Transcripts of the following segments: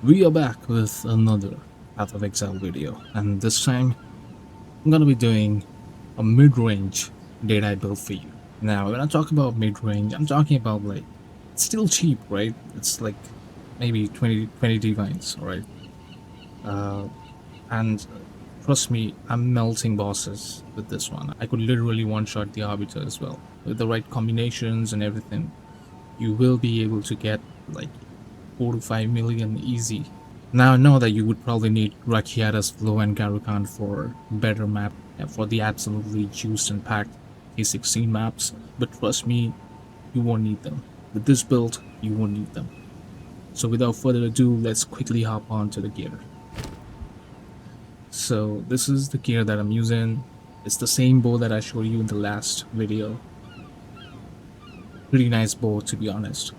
We are back with another Path of Exile video, and this time I'm gonna be doing a mid-range Deadeye build for you. Now, when I talk about mid-range, I'm talking about like it's still cheap, right? It's like maybe 20 divines, right? Uh, and trust me, I'm melting bosses with this one. I could literally one-shot the Arbiter as well with the right combinations and everything. You will be able to get like 4 to 5 million easy. Now I know that you would probably need Rakiata's Flow and Garukan for better map, for the absolutely juiced and packed T16 maps, but trust me, you won't need them. With this build, you won't need them. So without further ado, let's quickly hop on to the gear. So this is the gear that I'm using. It's the same bow that I showed you in the last video. Pretty nice bow, to be honest.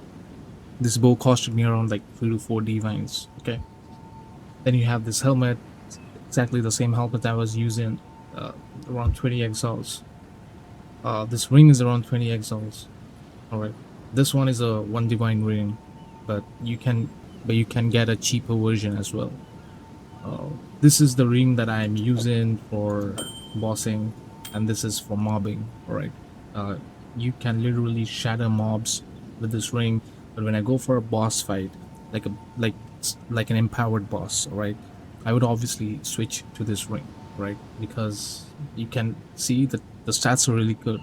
This bow costed me around like 3 to 4 divines, okay? Then you have this helmet, exactly the same helmet that I was using, around 20 exiles. This ring is around 20 exiles. Alright. This one is a 1 divine ring, but you can get a cheaper version as well. This is the ring that I'm using for bossing, and this is for mobbing. Alright. You can literally shatter mobs with this ring, but when I go for a boss fight, like an empowered boss, right, I would obviously switch to this ring, right, because you can see that the stats are really good,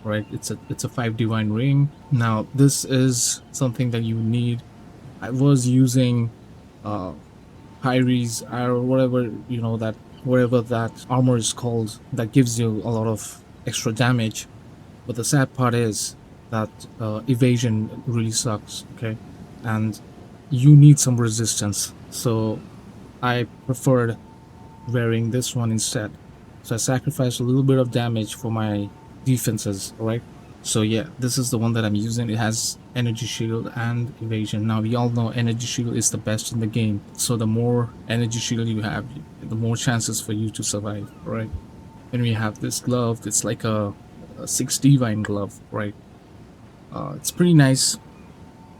right? It's a 5 divine ring. Now this is something that you need. I was using Hyries or whatever, you know, that whatever that armor is called, that gives you a lot of extra damage, but the sad part is that evasion really sucks, okay? And you need some resistance, so I preferred wearing this one instead. So I sacrificed a little bit of damage for my defenses, right? So yeah, this is the one that I'm using. It has energy shield and evasion. Now we all know energy shield is the best in the game, so the more energy shield you have, the more chances for you to survive, right? Then we have this glove. It's like a 6 divine glove, right? It's pretty nice.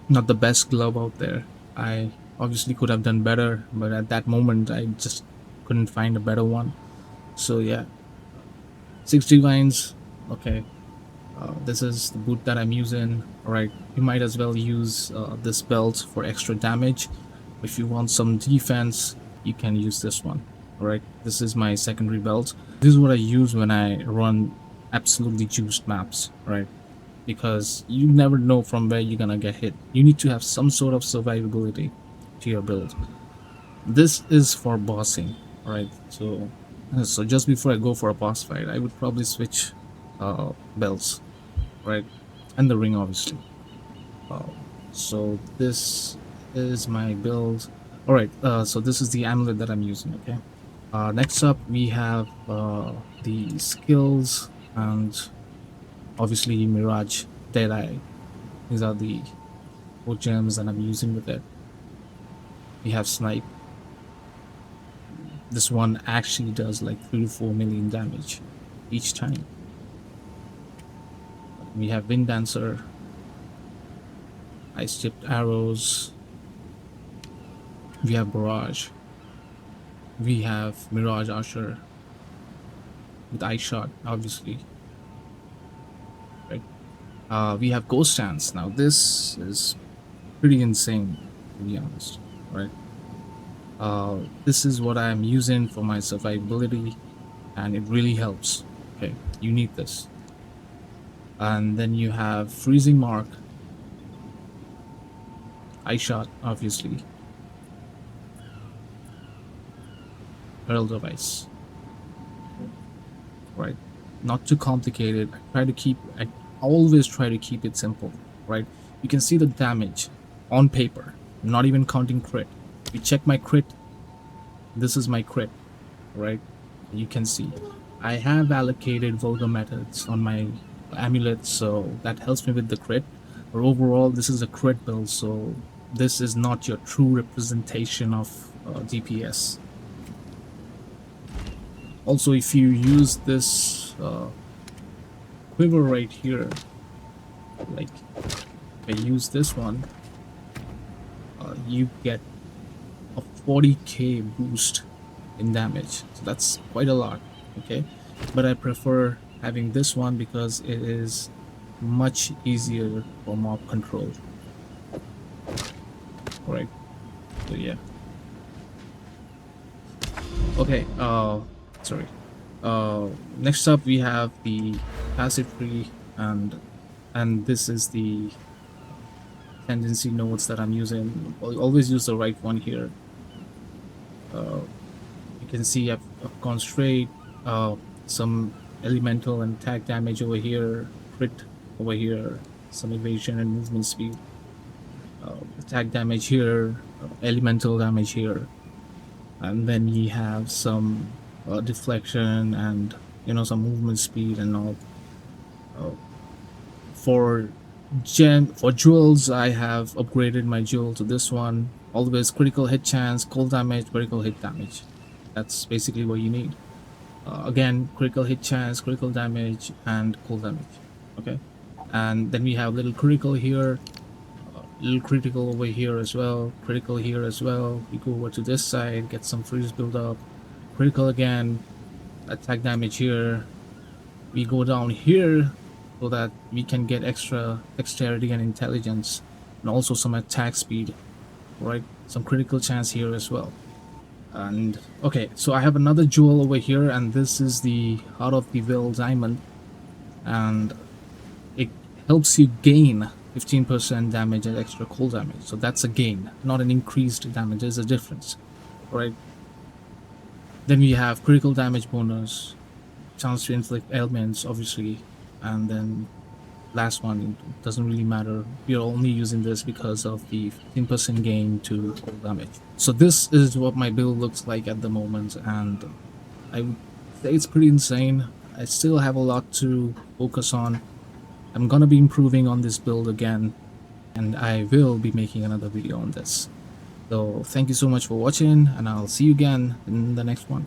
Not the best glove out there. I obviously could have done better, but at that moment I just couldn't find a better one. So yeah, 6 divines. Okay, this is the boot that I'm using. Alright, you might as well use this belt for extra damage. If you want some defense, you can use this one. Alright, this is my secondary belt. This is what I use when I run absolutely juiced maps, right? Because you never know from where you're gonna get hit. You need to have some sort of survivability to your build. This is for bossing, right? So just before I go for a boss fight, I would probably switch belts, right? And the ring, obviously. So this is my build. All right, so this is the amulet that I'm using, okay? Next up, we have the skills and obviously Mirage Deadeye. These are the 4 gems that I'm using with it. We have Snipe. This one actually does like 3 to 4 million damage each time. We have Wind Dancer, Ice Tipped Arrows. We have Barrage. We have Mirage Usher with Ice Shot, obviously. We have Ghost Dance. Now this is pretty insane, to be honest, right? This is what I'm using for my survivability, and it really helps. Okay, you need this. And then you have Freezing Mark, Ice Shot, obviously, Herald of Ice, right? Not too complicated. I always try to keep it simple, right? You can see the damage on paper. I'm not even counting crit. If you check my crit, this is my crit, right? You can see I have allocated vulgar methods on my amulet, so that helps me with the crit. But overall, this is a crit build, so this is not your true representation of DPS. Also, if you use this quiver right here, like if I use this one, you get 40k boost in damage, so that's quite a lot. Okay, but I prefer having this one because it is much easier for mob control. All right, so yeah. Okay, sorry. Next up we have the passive tree, and this is the tendency nodes that I'm using. I'll always use the right one here. You can see I've gone straight, some elemental and attack damage over here, crit over here, some evasion and movement speed, attack damage here, elemental damage here, and then you have some deflection and some movement speed and all. For jewels, I have upgraded my jewel to this one. Always critical hit chance, cold damage, critical hit damage. That's basically what you need. Again, critical hit chance, critical damage, and cold damage. Okay, and then we have little critical here, little critical over here as well, critical here as well. We go over to this side, get some freeze build up, critical again, attack damage here. We go down here so that we can get extra dexterity and intelligence, and also some attack speed, right? Some critical chance here as well. And okay, so I have another jewel over here, and this is the Heart of the Will diamond, and it helps you gain 15% damage and extra cold damage. So that's a gain, not an increased damage. There's a difference, right? Then we have critical damage bonus, chance to inflict ailments, obviously, and then last one doesn't really matter. We are only using this because of the 15% gain to cold damage. So this is what my build looks like at the moment, and I would say it's pretty insane. I still have a lot to focus on. I'm gonna be improving on this build again, and I will be making another video on this. So thank you so much for watching, and I'll see you again in the next one.